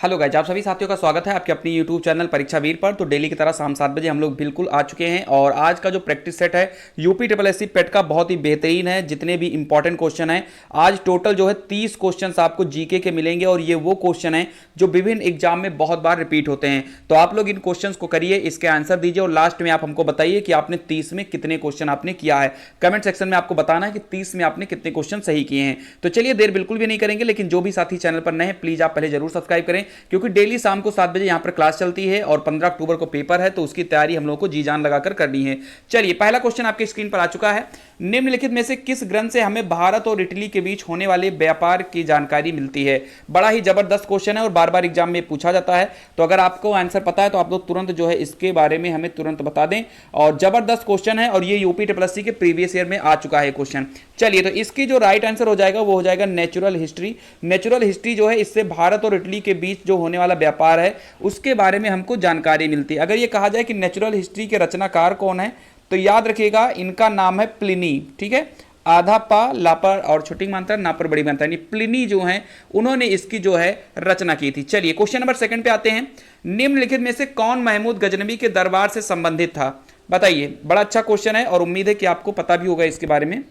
Hello guys, आप सभी साथियों का स्वागत है आपके अपनी यूट्यूब चैनल परीक्षा वीर पर। तो डेली की तरह शाम 7 बजे हम लोग बिल्कुल आ चुके हैं और आज का जो प्रैक्टिस सेट है यूपी ट्रिपल एससी पेट का बहुत ही बेहतरीन है। जितने भी इंपॉर्टेंट क्वेश्चन हैं आज टोटल जो है 30 क्वेश्चन आपको जीके के मिलेंगे और ये वो क्वेश्चन है जो विभिन्न एग्जाम में बहुत बार रिपीट होते हैं। तो आप लोग इन क्वेश्चन को करिए, इसके आंसर दीजिए और लास्ट में आप हमको बताइए कि आपने 30 में कितने क्वेश्चन आपने किया है। कमेंट सेक्शन में आपको बताना है कि 30 में आपने कितने क्वेश्चन सही किए हैं। तो चलिए देर बिल्कुल भी नहीं करेंगे, लेकिन जो भी साथी चैनल पर नए हैं प्लीज आप पहले जरूर सब्सक्राइब करें, क्योंकि डेली शाम को 7 बजे यहां पर क्लास चलती है और 15 अक्टूबर को पेपर है, तो उसकी तैयारी हम लोगों को जी जान लगाकर करनी है। चलिए पहला क्वेश्चन आपके स्क्रीन पर आ चुका है। निम्नलिखित में से किस ग्रंथ से हमें भारत और इटली के बीच होने वाले व्यापार की जानकारी मिलती है? बड़ा ही जबरदस्त क्वेश्चन है और बार बार एग्जाम में पूछा जाता है। तो अगर आपको आंसर पता है तो आप लोग तुरंत जो है इसके बारे में हमें तुरंत बता दें। और जबरदस्त क्वेश्चन है और ये यूपी ट्रिपल एससी के प्रीवियस ईयर में आ चुका है क्वेश्चन। चलिए, तो इसकी जो राइट आंसर हो जाएगा वो हो जाएगा नेचुरल हिस्ट्री। नेचुरल हिस्ट्री जो है इससे भारत और इटली के बीच जो होने वाला व्यापार है उसके बारे में हमको जानकारी मिलती है। अगर ये कहा जाए कि नेचुरल हिस्ट्री के रचनाकार कौन है तो याद रखिएगा इनका नाम है प्लिनी। ठीक है, आधा पा लापर और छोटी मात्रा नापर बड़ी मात्रा, यानी प्लिनी जो है उन्होंने इसकी जो है रचना की थी। चलिए क्वेश्चन नंबर सेकंड पे आते हैं। निम्नलिखित में से कौन महमूद गजनवी के दरबार से संबंधित था? बताइए। बड़ा अच्छा क्वेश्चन है और उम्मीद है कि आपको पता भी होगा इसके बारे में।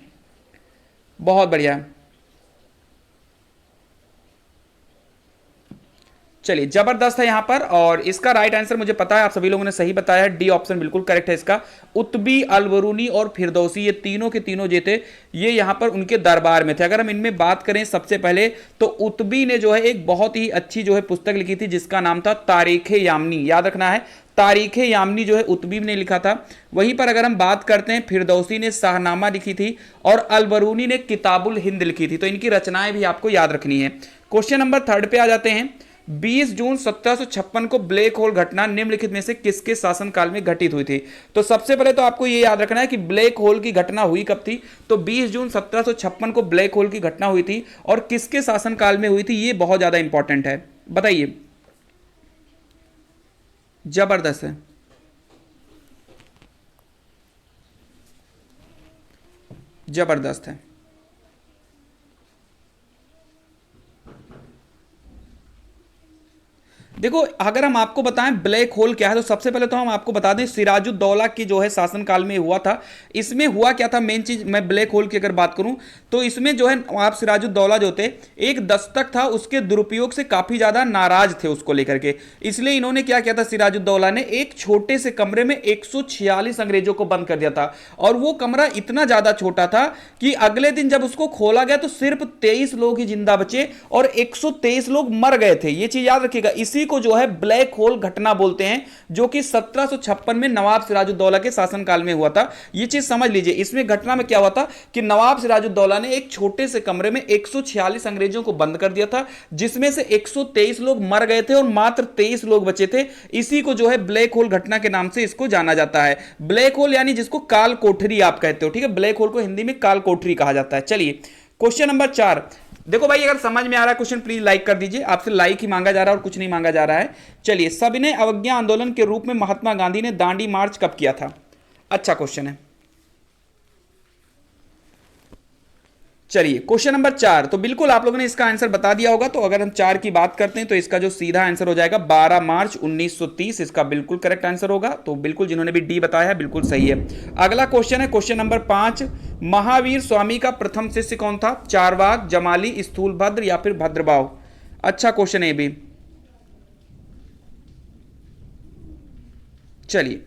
बहुत बढ़िया। चलिए जबरदस्त है यहां पर और इसका राइट आंसर मुझे पता है, आप सभी लोगों ने सही बताया है। डी ऑप्शन बिल्कुल करेक्ट है इसका। उत्बी, अलबरूनी और फिरदौसी ये तीनों के तीनों जो थे ये यहां पर उनके दरबार में थे। अगर हम इनमें बात करें सबसे पहले तो उत्बी ने जो है एक बहुत ही अच्छी जो है पुस्तक लिखी थी जिसका नाम था तारीख यामनी। याद रखना है, तारीख यामनी जो है उत्बी ने लिखा था। वहीं पर अगर हम बात करते हैं फिरदौसी ने शाहनामा लिखी थी और अलबरूनी ने किताबुल हिंद लिखी थी। तो इनकी रचनाएं भी आपको याद रखनी है। क्वेश्चन नंबर थर्ड पे आ जाते हैं। 20 जून 1756 को ब्लैक होल घटना निम्नलिखित में से किसके शासनकाल में घटित हुई थी? तो सबसे पहले तो आपको यह याद रखना है कि ब्लैक होल की घटना हुई कब थी। तो 20 जून 1756 को ब्लैक होल की घटना हुई थी और किसके शासनकाल में हुई थी ये बहुत ज्यादा इंपॉर्टेंट है। बताइए। जबरदस्त है, जबरदस्त है। देखो अगर हम आपको बताएं ब्लैक होल क्या है तो सबसे पहले तो हम आपको बता दें सिराजुद्दौला की जो है शासनकाल में हुआ था। इसमें हुआ क्या था, मेन चीज मैं ब्लैक होल की अगर बात करूं तो इसमें जो है आप सिराजुद्दौला जो थे एक दस्तक था उसके दुरुपयोग से काफी ज्यादा नाराज थे उसको लेकर के। इसलिए इन्होंने क्या किया था, सिराजुद्दौला ने एक छोटे से कमरे में 146 अंग्रेजों को बंद कर दिया था। और वो कमरा इतना ज्यादा छोटा था कि अगले दिन जब उसको खोला गया तो सिर्फ 23 लोग ही जिंदा बचे और 123 लोग मर गए थे। ये चीज याद रखिएगा। इसी को जो है ब्लैक होल घटना बोलते हैं जो कि 1756 में नवाब सिराजुद्दौला के शासनकाल में हुआ था। यह चीज समझ लीजिए। इसमें घटना में क्या हुआ था कि नवाब सिराजुद्दौला ने एक छोटे से कमरे में 146 अंग्रेजों को बंद कर दिया था जिसमें से 123 लोग मर गए थे और मात्र 23 लोग बचे थे। इसी को जो है ब्लैक होल घटना के नाम से इसको जाना जाता है। ब्लैक होल यानी जिसको काल कोठरी आप कहते हो। ठीक है, ब्लैक होल को हिंदी में काल कोठरी कहा जाता है। चलिए क्वेश्चन नंबर 4। देखो भाई अगर समझ में आ रहा है क्वेश्चन प्लीज लाइक कर दीजिए। आपसे लाइक ही मांगा जा रहा है और कुछ नहीं मांगा जा रहा है। चलिए, सविनय अवज्ञा आंदोलन के रूप में महात्मा गांधी ने दांडी मार्च कब किया था? अच्छा क्वेश्चन है। चलिए क्वेश्चन नंबर 4। तो बिल्कुल आप लोगों ने इसका आंसर बता दिया होगा। तो अगर हम 4 की बात करते हैं तो इसका जो सीधा आंसर हो जाएगा 12 मार्च 1930 इसका बिल्कुल करेक्ट आंसर होगा। तो बिल्कुल जिन्होंने भी डी बताया है बिल्कुल सही है। अगला क्वेश्चन है क्वेश्चन नंबर 5। महावीर स्वामी का प्रथम शिष्य कौन था? चारवाक, जमाली, स्थूलभद्र या फिर भद्रभाव? अच्छा क्वेश्चन है भी। चलिए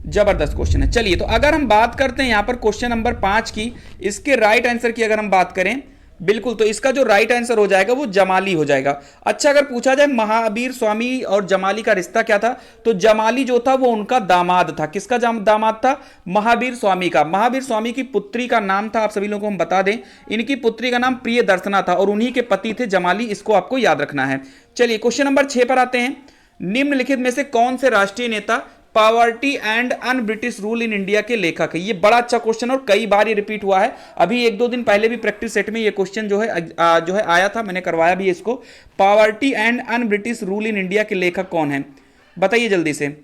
जबरदस्त क्वेश्चन है। चलिए तो अगर हम बात करते हैं यहां पर क्वेश्चन नंबर 5 की, इसके राइट आंसर की अगर हम बात करें बिल्कुल तो इसका जो राइट आंसर हो जाएगा वो जमाली हो जाएगा। अच्छा अगर पूछा जाए महावीर स्वामी और जमाली का रिश्ता क्या था तो जमाली जो था वो उनका दामाद था। किसका दामाद था? महावीर स्वामी का। महावीर स्वामी की पुत्री का नाम था, आप सभी लोगों को हम बता दें, इनकी पुत्री का नाम प्रिय दर्शना था और उन्हीं के पति थे जमाली। इसको आपको याद रखना है। चलिए क्वेश्चन नंबर 6 पर आते हैं। निम्नलिखित में से कौन से राष्ट्रीय नेता poverty and un British rule in India के लेखक है? ये बड़ा अच्छा क्वेश्चन और कई बार ये रिपीट हुआ है। अभी 1-2 दिन पहले भी प्रैक्टिस सेट में ये क्वेश्चन जो है आया था, मैंने करवाया भी इसको। Poverty and un British rule in India के लेखक कौन है? बताइए जल्दी से।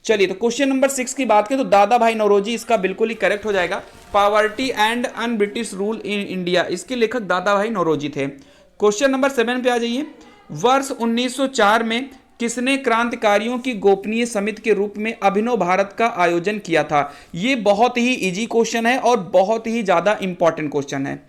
चलिए, तो क्वेश्चन नंबर 6 की बात करें तो दादा भाई नौरोजी इसका बिल्कुल ही करेक्ट हो जाएगा। Poverty and un British rule in India, इसके लेखक दादा भाई नौरोजी थे। क्वेश्चन नंबर 7 पे आ जाइए। वर्ष 1904 में किसने क्रांतिकारियों की गोपनीय समिति के रूप में अभिनव भारत का आयोजन किया था? ये बहुत ही इजी क्वेश्चन है और बहुत ही ज्यादा इंपॉर्टेंट क्वेश्चन है,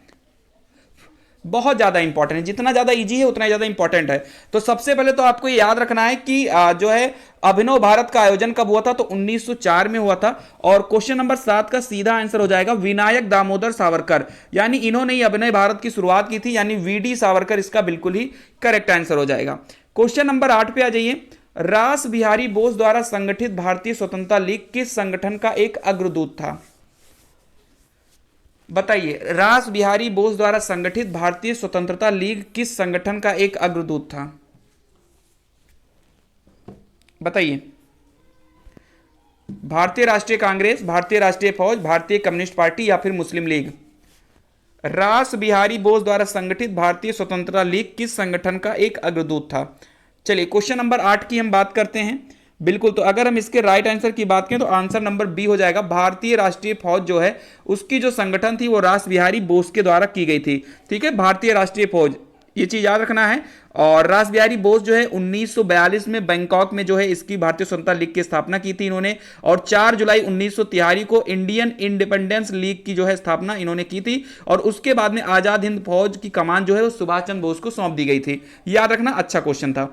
बहुत ज्यादा इंपॉर्टेंट है। जितना ज्यादा इजी है उतना ज्यादा इंपॉर्टेंट है। तो सबसे पहले तो आपको याद रखना है कि जो है अभिनव भारत का आयोजन कब हुआ था, तो 1904 में हुआ था। और क्वेश्चन नंबर 7 का सीधा आंसर हो जाएगा विनायक दामोदर सावरकर, यानी इन्होंने ही अभिनव भारत की शुरुआत की थी, यानी वीडी सावरकर इसका बिल्कुल ही करेक्ट आंसर हो जाएगा। क्वेश्चन नंबर 8 पे आ जाइए। रास बिहारी बोस द्वारा संगठित भारतीय स्वतंत्रता लीग किस संगठन का एक अग्रदूत था? बताइए, रास बिहारी बोस द्वारा संगठित भारतीय स्वतंत्रता लीग किस संगठन का एक अग्रदूत था? बताइए। भारतीय राष्ट्रीय कांग्रेस, भारतीय राष्ट्रीय फौज, भारतीय कम्युनिस्ट पार्टी या फिर मुस्लिम लीग? रास बिहारी बोस द्वारा संगठित भारतीय स्वतंत्रता लीग किस संगठन का एक अग्रदूत था? चलिए, क्वेश्चन नंबर 8 की हम बात करते हैं। बिल्कुल, तो अगर हम इसके राइट आंसर की बात करें तो आंसर नंबर बी हो जाएगा। भारतीय राष्ट्रीय फौज जो है उसकी जो संगठन थी वो रास बिहारी बोस के द्वारा की गई थी। ठीक है, भारतीय राष्ट्रीय फौज, ये चीज याद रखना है। और रास बिहारी बोस जो है 1942 में बैंकॉक में जो है इसकी भारतीय स्वतंत्रता लीग की स्थापना की थी इन्होंने। और 4 जुलाई 1943 को इंडियन इंडिपेंडेंस लीग की जो है स्थापना इन्होंने की थी। और उसके बाद में आजाद हिंद फौज की कमान जो है वो सुभाष चंद्र बोस को सौंप दी गई थी। याद रखना, अच्छा क्वेश्चन था।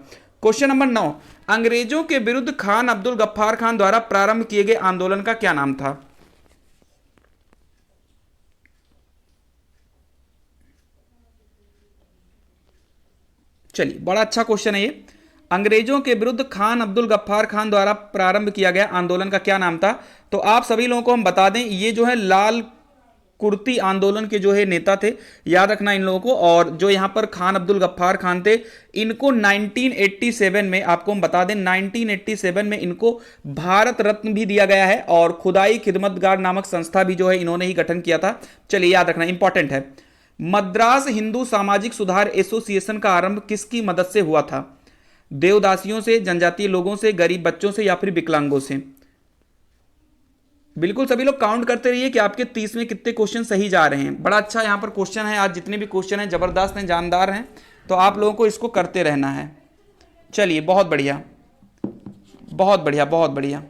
क्वेश्चन नंबर 9, अंग्रेजों के विरुद्ध खान अब्दुल गफ्फार खान द्वारा प्रारंभ किए गए आंदोलन का क्या नाम था? चलिए, बड़ा अच्छा क्वेश्चन है ये। अंग्रेजों के विरुद्ध खान अब्दुल गफ्फार खान द्वारा प्रारंभ किया गया आंदोलन का क्या नाम था? तो आप सभी लोगों को हम बता दें, ये जो है लाल कुर्ती आंदोलन के जो है नेता थे, याद रखना इन लोगों को। और जो यहां पर खान अब्दुल गफ्फार खान थे, इनको 1987 में, आपको हम बता दें 1987 में इनको भारत रत्न भी दिया गया है। और खुदाई खिदमतगार नामक संस्था भी जो है इन्होंने ही गठन किया था। चलिए, याद रखना, इंपॉर्टेंट है। मद्रास हिंदू सामाजिक सुधार एसोसिएशन का आरंभ किसकी मदद से हुआ था? देवदासियों से, जनजातीय लोगों से, गरीब बच्चों से या फिर विकलांगों से? बिल्कुल, सभी लोग काउंट करते रहिए कि आपके 30 में कितने क्वेश्चन सही जा रहे हैं। बड़ा अच्छा यहां पर क्वेश्चन है, आज जितने भी क्वेश्चन हैं जबरदस्त हैं, जानदार हैं, तो आप लोगों को इसको करते रहना है। चलिए, बहुत बढ़िया, बहुत बढ़िया, बहुत बढ़िया।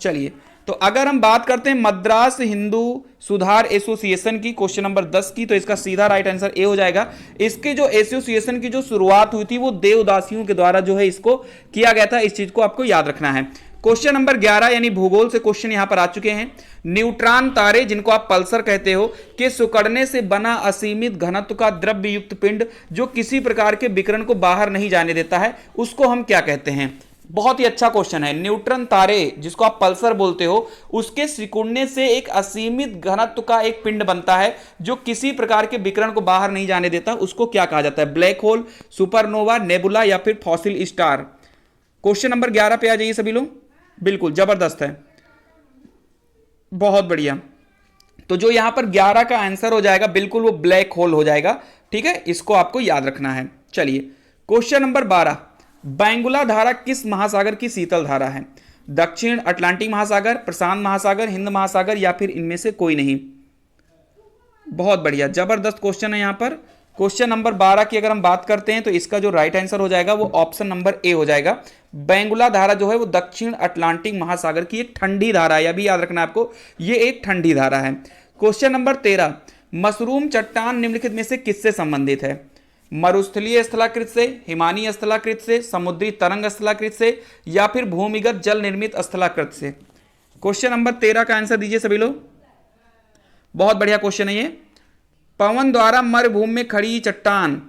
चलिए, तो अगर हम बात करते हैं मद्रास हिंदू सुधार एसोसिएशन की, क्वेश्चन नंबर 10 की, तो इसका सीधा राइट आंसर ए हो जाएगा। इसके जो एसोसिएशन की जो शुरुआत हुई थी वो देवदासियों के द्वारा जो है इसको किया गया था। इस चीज को आपको याद रखना है। क्वेश्चन नंबर 11 यानी भूगोल से क्वेश्चन यहां पर आ चुके हैं। न्यूट्रॉन तारे, जिनको आप पल्सर कहते हो, के सिकुड़ने से बना असीमित घनत्व का द्रव्य युक्त पिंड जो किसी प्रकार के विकिरण को बाहर नहीं जाने देता है, उसको हम क्या कहते हैं? बहुत ही अच्छा क्वेश्चन है। न्यूट्रॉन तारे, जिसको आप पल्सर बोलते हो, उसके सिकुड़ने से एक असीमित घनत्व का एक पिंड बनता है जो किसी प्रकार के विकिरण को बाहर नहीं जाने देता, उसको क्या कहा जाता है? ब्लैक होल, सुपरनोवा, नेबुला या फिर फॉसिल स्टार? क्वेश्चन नंबर 11 पे आ जाइए सभी लोग। बिल्कुल जबरदस्त है, बहुत बढ़िया। तो जो यहां पर 11 का आंसर हो जाएगा बिल्कुल वो ब्लैक होल हो जाएगा। ठीक है, इसको आपको याद रखना है। चलिए, क्वेश्चन नंबर 12, बैंगुला धारा किस महासागर की शीतल धारा है? दक्षिण अटलांटिक महासागर, प्रशांत महासागर, हिंद महासागर या फिर इनमें से कोई नहीं? बहुत बढ़िया, जबरदस्त क्वेश्चन है यहां पर। क्वेश्चन नंबर 12 की अगर हम बात करते हैं तो इसका जो राइट आंसर हो जाएगा वो ऑप्शन नंबर ए हो जाएगा। बैंगुला धारा जो है वो दक्षिण अटलांटिक महासागर की एक ठंडी धारा है, यह भी याद रखना आपको, ये एक ठंडी धारा है। क्वेश्चन नंबर 13, मशरूम चट्टान निम्नलिखित में से किससे संबंधित है? मरुस्थलीय स्थलाकृत से, हिमानी स्थलाकृत से, समुद्री तरंग स्थलाकृत से या फिर भूमिगत जल निर्मित स्थलाकृत से? क्वेश्चन नंबर 13 का आंसर दीजिए सभी लोग। बहुत बढ़िया क्वेश्चन है ये। पवन द्वारा मरुभूमि में खड़ी चट्टान,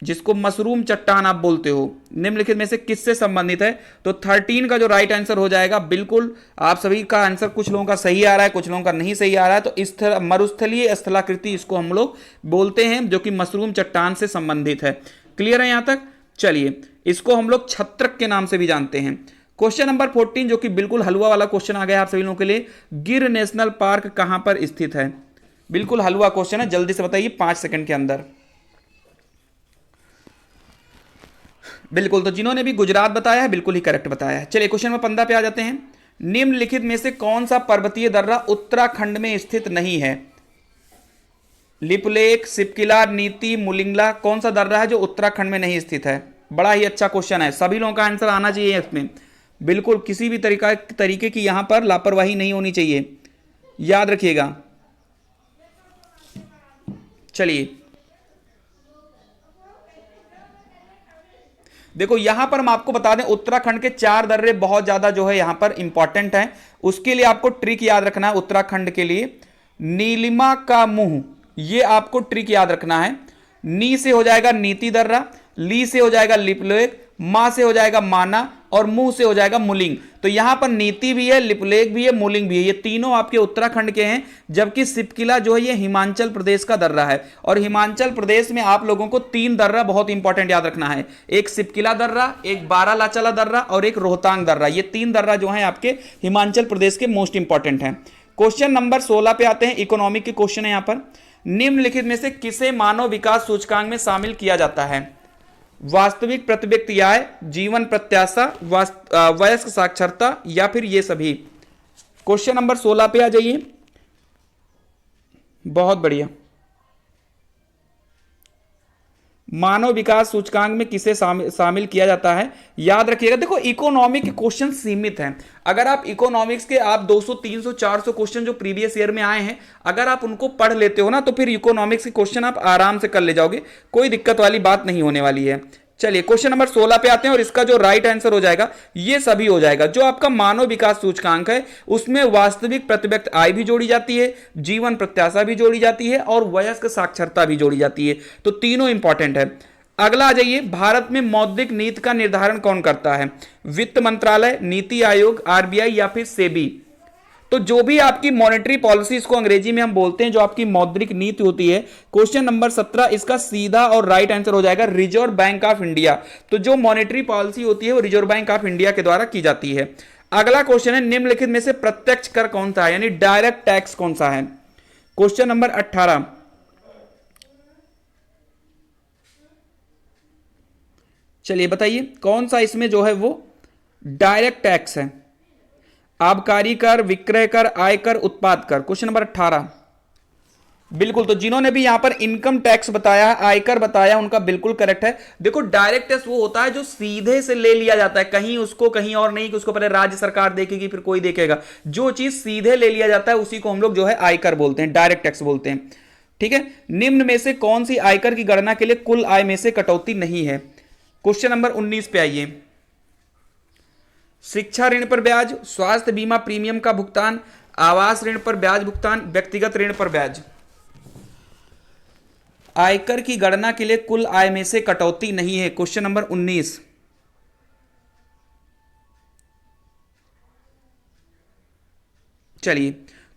जिसको मशरूम चट्टान आप बोलते हो, निम्नलिखित में से किससे संबंधित है? तो 13 का जो राइट आंसर हो जाएगा, बिल्कुल आप सभी का आंसर कुछ लोगों का सही आ रहा है, कुछ लोगों का नहीं सही आ रहा है। तो इस मरुस्थलीय स्थलाकृति इसको हम लोग बोलते हैं, जो कि मशरूम चट्टान से संबंधित है। क्लियर है यहां तक? चलिए, इसको हम लोग छत्रक के नाम से भी जानते हैं। क्वेश्चन नंबर 14 जो कि बिल्कुल हलवा वाला क्वेश्चन आ गया आप सभी लोगों के लिए, गिर नेशनल पार्क कहां पर स्थित है? बिल्कुल हलवा क्वेश्चन है, जल्दी से बताइए 5 सेकंड के अंदर। बिल्कुल, तो जिन्होंने भी गुजरात बताया है बिल्कुल ही करेक्ट बताया है। चलिए क्वेश्चन नंबर 15 पे आ जाते हैं। निम्नलिखित में से कौन सा पर्वतीय दर्रा उत्तराखंड में स्थित नहीं है? लिपुलेख, सिपकिला, नीति, मुलिंगला, कौन सा दर्रा है जो उत्तराखंड में नहीं स्थित है? बड़ा ही अच्छा क्वेश्चन है, सभी लोगों का आंसर आना चाहिए इसमें। बिल्कुल किसी भी तरीके की यहां पर लापरवाही नहीं होनी चाहिए, याद रखिएगा। चलिए देखो यहां पर हम आपको बता दें, उत्तराखंड के 4 दर्रे बहुत ज्यादा जो है यहां पर इंपॉर्टेंट हैं। उसके लिए आपको ट्रिक याद रखना है उत्तराखंड के लिए। नीलिमा का मुंह, ये आपको ट्रिक याद रखना है। नी से हो जाएगा नीति दर्रा, ली से हो जाएगा लिपुलेख, मा से हो जाएगा माना, और मुंह से हो जाएगा मुलिंग। तो यहां पर नीति भी है, लिपुलेख भी है, मुलिंग भी है, ये तीनों आपके उत्तराखंड के हैं। जबकि सिपकिला जो है ये हिमाचल प्रदेश का दर्रा है। और हिमाचल प्रदेश में आप लोगों को 3 दर्रा बहुत इंपॉर्टेंट याद रखना है, एक सिपकिला दर्रा, एक बारालाचाला दर्रा और एक रोहतांग दर्रा। ये 3 दर्रा जो है आपके हिमाचल प्रदेश के मोस्ट इंपॉर्टेंट हैं। क्वेश्चन नंबर 16 पे आते हैं, इकोनॉमिक के क्वेश्चन है यहां पर। निम्नलिखित में से किसे मानव विकास सूचकांक में शामिल किया जाता है? वास्तविक प्रति व्यक्ति आय, जीवन प्रत्याशा, वयस्क साक्षरता, या फिर ये सभी? क्वेश्चन नंबर 16 पे आ जाइए। बहुत बढ़िया। मानव विकास सूचकांक में किसे शामिल किया जाता है? याद रखिएगा, देखो इकोनॉमिक के क्वेश्चन सीमित हैं। अगर आप इकोनॉमिक्स के आप 200 300 400 क्वेश्चन जो प्रीवियस ईयर में आए हैं, अगर आप उनको पढ़ लेते हो ना, तो फिर इकोनॉमिक्स के क्वेश्चन आप आराम से कर ले जाओगे, कोई दिक्कत वाली बात नहीं होने वाली है। चलिए क्वेश्चन नंबर 16 पे आते हैं, और इसका जो राइट आंसर हो जाएगा ये सभी हो जाएगा। जो आपका मानव विकास सूचकांक है उसमें वास्तविक प्रति व्यक्ति आय भी जोड़ी जाती है, जीवन प्रत्याशा भी जोड़ी जाती है, और वयस्क साक्षरता भी जोड़ी जाती है। तो तीनों इंपॉर्टेंट है। अगला आ जाइए, भारत में मौद्रिक नीति का निर्धारण कौन करता है? वित्त मंत्रालय, नीति आयोग, आरबीआई, या फिर सेबी? तो जो भी आपकी मॉनेटरी पॉलिसी, इसको अंग्रेजी में हम बोलते हैं, जो आपकी मौद्रिक नीति होती है, क्वेश्चन नंबर 17 इसका सीधा और राइट आंसर हो जाएगा रिजर्व बैंक ऑफ इंडिया। तो जो मॉनेटरी पॉलिसी होती है वो रिजर्व बैंक ऑफ इंडिया के द्वारा की जाती है। अगला क्वेश्चन है, निम्नलिखित में से प्रत्यक्ष कर कौन सा है, यानी डायरेक्ट टैक्स कौन सा है? Question number 18। चलिए बताइए कौन सा इसमें जो है वो डायरेक्ट टैक्स है? आबकारी कर, विक्रय कर, आयकर, उत्पाद कर। Question number 18। बिल्कुल, तो जिन्होंने भी यहां पर इनकम टैक्स बताया, आयकर बताया, उनका बिल्कुल करेक्ट है। देखो डायरेक्ट टैक्स वो होता है जो सीधे से ले लिया जाता है, कहीं उसको कहीं और नहीं कि उसको पहले राज्य सरकार देखेगी फिर कोई देखेगा। जो चीज सीधे ले लिया जाता है उसी को हम लोग जो है आयकर बोलते हैं, डायरेक्ट टैक्स बोलते हैं। ठीक है, निम्न में से कौन सी आयकर की गणना के लिए कुल आय में से कटौती नहीं है? क्वेश्चन नंबर 19 पे आइए। शिक्षा ऋण पर ब्याज, स्वास्थ्य बीमा प्रीमियम का भुगतान, आवास ऋण पर ब्याज भुगतान, व्यक्तिगत ऋण पर ब्याज। आयकर की गणना के लिए कुल आय में से कटौती नहीं है। Question number 19। चलिए,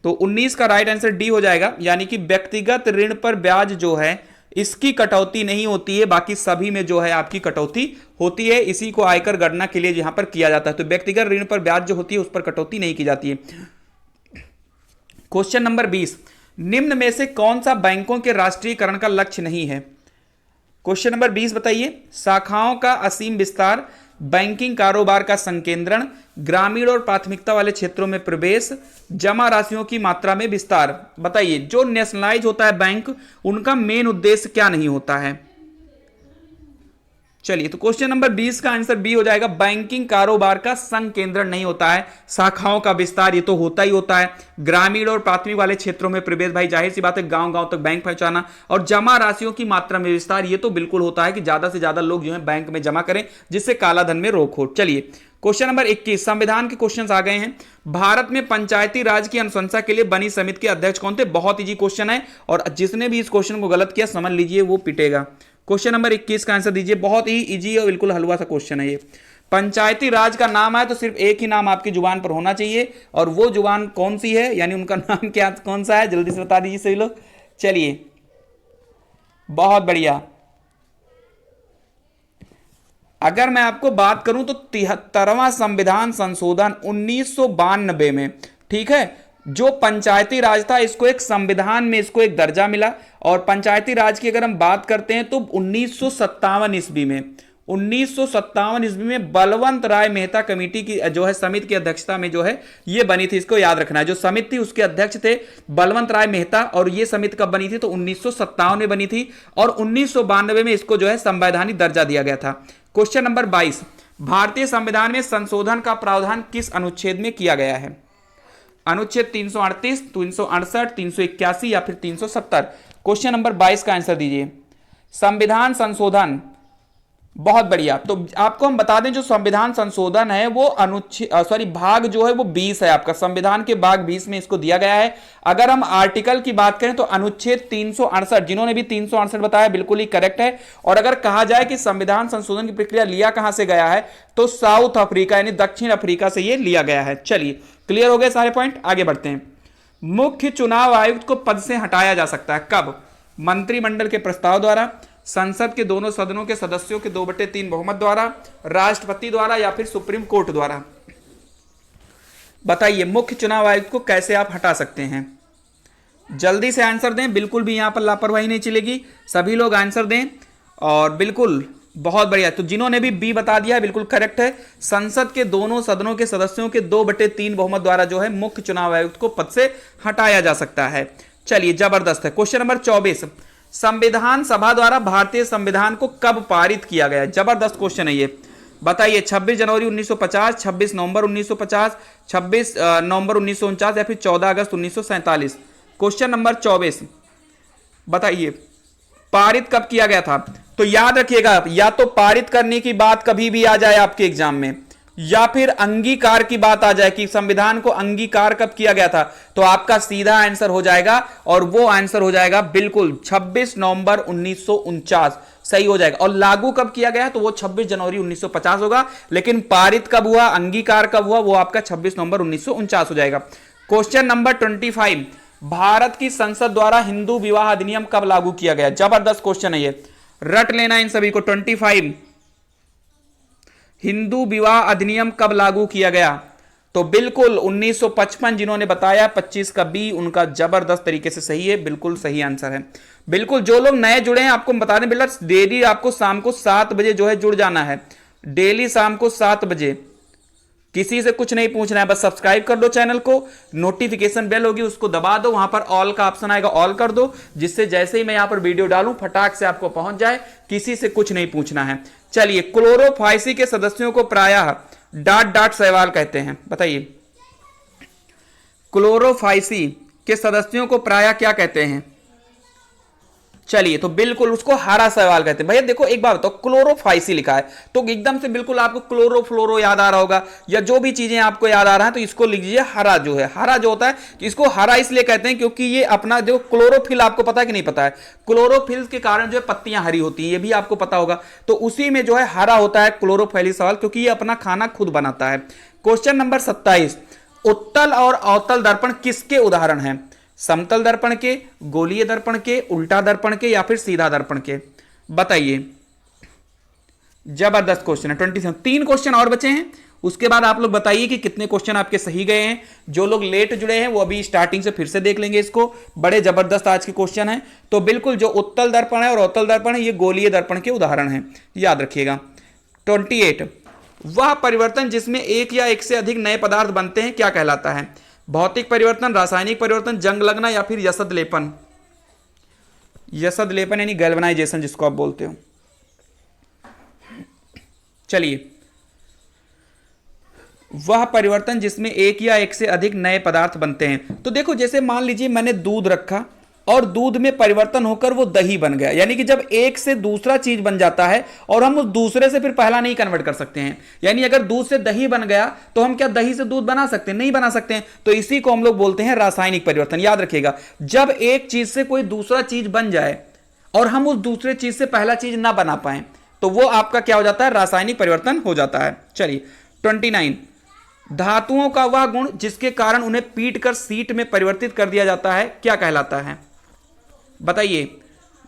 तो 19 का राइट आंसर डी हो जाएगा, यानी कि व्यक्तिगत ऋण पर ब्याज जो है इसकी कटौती नहीं होती है, बाकी सभी में जो है आपकी कटौती होती है। इसी को आयकर गणना के लिए यहां पर किया जाता है। तो व्यक्तिगत ऋण पर ब्याज जो होती है उस पर कटौती नहीं की जाती है। Question number 20। निम्न में से कौन सा बैंकों के राष्ट्रीयकरण का लक्ष्य नहीं है? क्वेश्चन नंबर 20 बताइए। शाखाओं का असीम विस्तार, बैंकिंग कारोबार का संकेंद्रण, ग्रामीण और प्राथमिकता वाले क्षेत्रों में प्रवेश, जमा राशियों की मात्रा में विस्तार। बताइए, जो नेशनलाइज होता है बैंक, उनका मेन उद्देश्य क्या नहीं होता है? चलिए, तो क्वेश्चन नंबर 20 का आंसर बी हो जाएगा, बैंकिंग कारोबार का संकेंद्रण नहीं होता है। शाखाओं का विस्तार ये तो होता ही होता है। ग्रामीण और प्राथमिक वाले क्षेत्रों में प्रवेश, भाई जाहिर सी बात है गांव गांव तक बैंक पहुंचाना, और जमा राशियों की मात्रा में विस्तार ये तो बिल्कुल होता है कि ज्यादा से ज्यादा लोग जो है बैंक में जमा करें, जिससे काला धन में रोक हो। चलिए क्वेश्चन नंबर 21, संविधान के क्वेश्चंस आ गए हैं। भारत में पंचायती राज की अनुशंसा के लिए बनी समिति के अध्यक्ष कौन थे? बहुत इजी क्वेश्चन है, और जिसने भी इस क्वेश्चन को गलत किया समझ लीजिए वो पिटेगा। क्वेश्चन नंबर 21 का आंसर दीजिए, बहुत ही इजी और बिल्कुल हलवा सा क्वेश्चन है ये। पंचायती राज का नाम आए तो सिर्फ एक ही नाम आपकी जुबान पर होना चाहिए, और वो जुबान कौन सी है, यानी उनका नाम क्या कौन सा है, जल्दी से बता दीजिए सभी लोग। चलिए, बहुत बढ़िया। अगर मैं आपको बात करूं तो 73वां संविधान संशोधन 1992 में, ठीक है, जो पंचायती राज था इसको एक संविधान में इसको एक दर्जा मिला। और पंचायती राज की अगर हम बात करते हैं तो 1957 ईस्वी में 1957 ईस्वी में बलवंत राय मेहता कमेटी की जो है समिति की अध्यक्षता में जो है ये बनी थी। इसको याद रखना है, जो समिति थी उसके अध्यक्ष थे बलवंत राय मेहता, और ये समिति कब बनी थी तो 1957 में बनी थी, और 1992 में इसको जो है संवैधानिक दर्जा दिया गया था। क्वेश्चन नंबर 22, भारतीय संविधान में संशोधन का प्रावधान किस अनुच्छेद में किया गया है? अनुच्छेद 338, 368, 381 या फिर 370? क्वेश्चन नंबर 22 का आंसर दीजिए। संविधान संशोधन, बहुत बढ़िया। तो आपको हम बता दें जो संविधान संशोधन है वो अनुच्छेद भाग जो है वो 20 है आपका, संविधान के भाग 20 में इसको दिया गया है। अगर हम आर्टिकल की बात करें तो अनुच्छेद 368, जिन्होंने भी 368 बताया बिल्कुल ही करेक्ट है। और अगर कहा जाए कि संविधान संशोधन की प्रक्रिया लिया कहां से गया है तो साउथ अफ्रीका यानी दक्षिण अफ्रीका से यह लिया गया है। चलिए क्लियर हो गए सारे पॉइंट, आगे बढ़ते हैं। मुख्य चुनाव आयुक्त को पद से हटाया जा सकता है कब? मंत्रिमंडल के प्रस्ताव द्वारा, संसद के दोनों सदनों के सदस्यों के 2/3 बहुमत द्वारा, राष्ट्रपति द्वारा या फिर सुप्रीम कोर्ट द्वारा? बताइए मुख्य चुनाव आयुक्त को कैसे आप हटा सकते हैं? जल्दी से आंसर दें, बिल्कुल भी यहां पर लापरवाही नहीं चलेगी, सभी लोग आंसर दें। और बिल्कुल बहुत बढ़िया, तो जिन्होंने भी बी बता दिया बिल्कुल करेक्ट है। संसद के दोनों सदनों के सदस्यों के 2/3 बहुमत द्वारा जो है मुख्य चुनाव आयुक्त को पद से हटाया जा सकता है। चलिए जबरदस्त है। क्वेश्चन नंबर 24, संविधान सभा द्वारा भारतीय संविधान को कब पारित किया गया? जबरदस्त क्वेश्चन है ये, बताइए। 26 जनवरी 1950, 26 नवंबर 1950, 26 नवंबर 1949 या फिर 14 अगस्त 1947? क्वेश्चन नंबर 24, बताइए पारित कब किया गया था? तो याद रखिएगा, या तो पारित करने की बात कभी भी आ जाए आपके एग्जाम में, या फिर अंगीकार की बात आ जाए कि संविधान को अंगीकार कब किया गया था, तो आपका सीधा आंसर हो जाएगा, और वो आंसर हो जाएगा बिल्कुल 26 नवंबर 1949 सही हो जाएगा। और लागू कब किया गया तो वो 26 जनवरी 1950 होगा, लेकिन पारित कब हुआ, अंगीकार कब हुआ, वो आपका 26 नवंबर 1949 हो जाएगा। क्वेश्चन नंबर 25, भारत की संसद द्वारा हिंदू विवाह अधिनियम कब लागू किया गया? जबरदस्त क्वेश्चन है ये, रट लेना इन सभी को। 25, हिंदू विवाह अधिनियम कब लागू किया गया? तो बिल्कुल 1955, जिन्होंने बताया 25 का बी उनका जबरदस्त तरीके से सही है, बिल्कुल सही आंसर है। बिल्कुल जो लोग नए जुड़े हैं आपको बता दें बिल्कुल डेली आपको शाम को 7 बजे जो है जुड़ जाना है, डेली शाम को 7 बजे। किसी से कुछ नहीं पूछना है, बस सब्सक्राइब कर दो चैनल को, नोटिफिकेशन बेल होगी उसको दबा दो, वहां पर ऑल का ऑप्शन आएगा ऑल कर दो, जिससे जैसे ही मैं यहां पर वीडियो डालूं फटाक से आपको पहुंच जाए, किसी से कुछ नहीं पूछना है। चलिए क्लोरोफाइसी के सदस्यों को प्रायः ... शैवाल कहते हैं, बताइए क्लोरोफाइसी के सदस्यों को प्रायः क्या कहते हैं? चलिए तो बिल्कुल उसको हरा शैवाल कहते हैं। भैया देखो एक बात बताओ, क्लोरोफाइसी लिखा है तो एकदम से बिल्कुल आपको क्लोरोफ्लोरो याद आ रहा होगा, या जो भी चीजें आपको याद आ रहा है तो इसको लिख लीजिए हरा। जो है हरा जो होता है, इसको हरा इसलिए कहते हैं क्योंकि ये अपना जो क्लोरोफिल, आपको पता है कि नहीं पता है, क्लोरोफिल के कारण जो है पत्तियां हरी होती है, ये भी आपको पता होगा, तो उसी में जो है हरा होता है क्लोरोफाइली शैवाल, क्योंकि ये अपना खाना खुद बनाता है। क्वेश्चन नंबर 27, उत्तल और अवतल दर्पण किसके उदाहरण हैं? समतल दर्पण के, गोलीय दर्पण के, उल्टा दर्पण के या फिर सीधा दर्पण के? बताइए। जबरदस्त क्वेश्चन है। 27 3 क्वेश्चन और बचे हैं, उसके बाद आप लोग बताइए कि कितने क्वेश्चन आपके सही गए हैं। जो लोग लेट जुड़े हैं वो अभी स्टार्टिंग से फिर से देख लेंगे इसको, बड़े जबरदस्त आज के क्वेश्चन हैं। तो बिल्कुल जो उत्तल दर्पण है और अवतल दर्पण है ये गोलीय दर्पण के उदाहरण हैं, याद रखिएगा। 28, वह परिवर्तन जिसमें एक या एक से अधिक नए पदार्थ बनते हैं क्या कहलाता है? भौतिक परिवर्तन, रासायनिक परिवर्तन, जंग लगना या फिर यसद लेपन? यसद लेपन यानी गैल्वेनाइजेशन जिसको आप बोलते हो। चलिए, वह परिवर्तन जिसमें एक या एक से अधिक नए पदार्थ बनते हैं, तो देखो जैसे मान लीजिए मैंने दूध रखा और दूध में परिवर्तन होकर वो दही बन गया, यानी कि जब एक से दूसरा चीज बन जाता है और हम उस दूसरे से फिर पहला नहीं कन्वर्ट कर सकते हैं, यानी अगर दूध से दही बन गया तो हम क्या दही से दूध बना सकते हैं? नहीं बना सकते हैं। तो इसी को हम लोग बोलते हैं रासायनिक परिवर्तन। याद रखिएगा, जब एक चीज से कोई दूसरा चीज बन जाए और हम उस दूसरे चीज से पहला चीज ना बना पाए तो वो आपका क्या हो जाता है? रासायनिक परिवर्तन हो जाता है। चलिए 29, धातुओं का वह गुण जिसके कारण उन्हें पीट कर सीट में परिवर्तित कर दिया जाता है क्या कहलाता है? बताइए।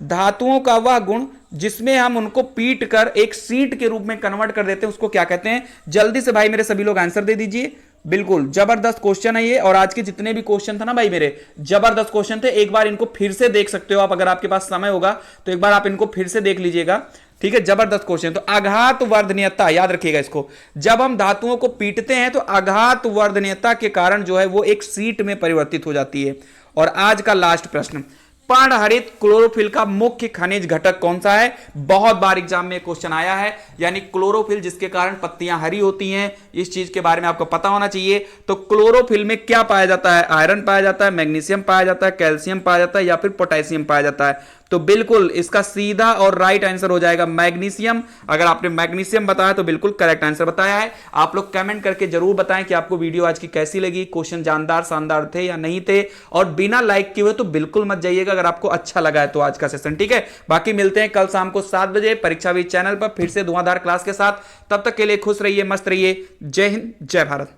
धातुओं का वह गुण जिसमें हम उनको पीट कर एक सीट के रूप में कन्वर्ट कर देते हैं उसको क्या कहते हैं? जल्दी से भाई मेरे सभी लोग आंसर दे दीजिए। बिल्कुल जबरदस्त क्वेश्चन है ये, और आज के जितने भी क्वेश्चन था ना भाई मेरे, जबरदस्त क्वेश्चन थे। एक बार इनको फिर से देख सकते हो आप, अगर आपके पास समय होगा तो एक बार आप इनको फिर से देख लीजिएगा। ठीक है, जबरदस्त क्वेश्चन। तो आघात वर्धनीयता याद रखिएगा इसको, जब हम धातुओं को पीटते हैं तो आघात वर्धनीयता के कारण जो है वो एक सीट में परिवर्तित हो जाती है। और आज का लास्ट प्रश्न, पर्णहरित क्लोरोफिल का मुख्य खनिज घटक कौन सा है? बहुत बार एग्जाम में क्वेश्चन आया है, यानी क्लोरोफिल जिसके कारण पत्तियां हरी होती हैं, इस चीज के बारे में आपको पता होना चाहिए। तो क्लोरोफिल में क्या पाया जाता है? आयरन पाया जाता है, मैग्नीशियम पाया जाता है, कैल्शियम पाया जाता है या फिर पोटेशियम पाया जाता है? तो बिल्कुल इसका सीधा और राइट आंसर हो जाएगा मैग्नीशियम। अगर आपने मैग्नीशियम बताया तो बिल्कुल करेक्ट आंसर बताया है। आप लोग कमेंट करके जरूर बताएं कि आपको वीडियो आज की कैसी लगी, क्वेश्चन जानदार शानदार थे या नहीं थे। और बिना लाइक किए हुए तो बिल्कुल मत जाइएगा अगर आपको अच्छा लगा है तो आज का सेशन, ठीक है। बाकी मिलते हैं कल शाम को 7 बजे परीक्षाविद चैनल पर फिर से धुआंधार क्लास के साथ। तब तक के लिए खुश रहिए, मस्त रहिए। जय हिंद, जय भारत।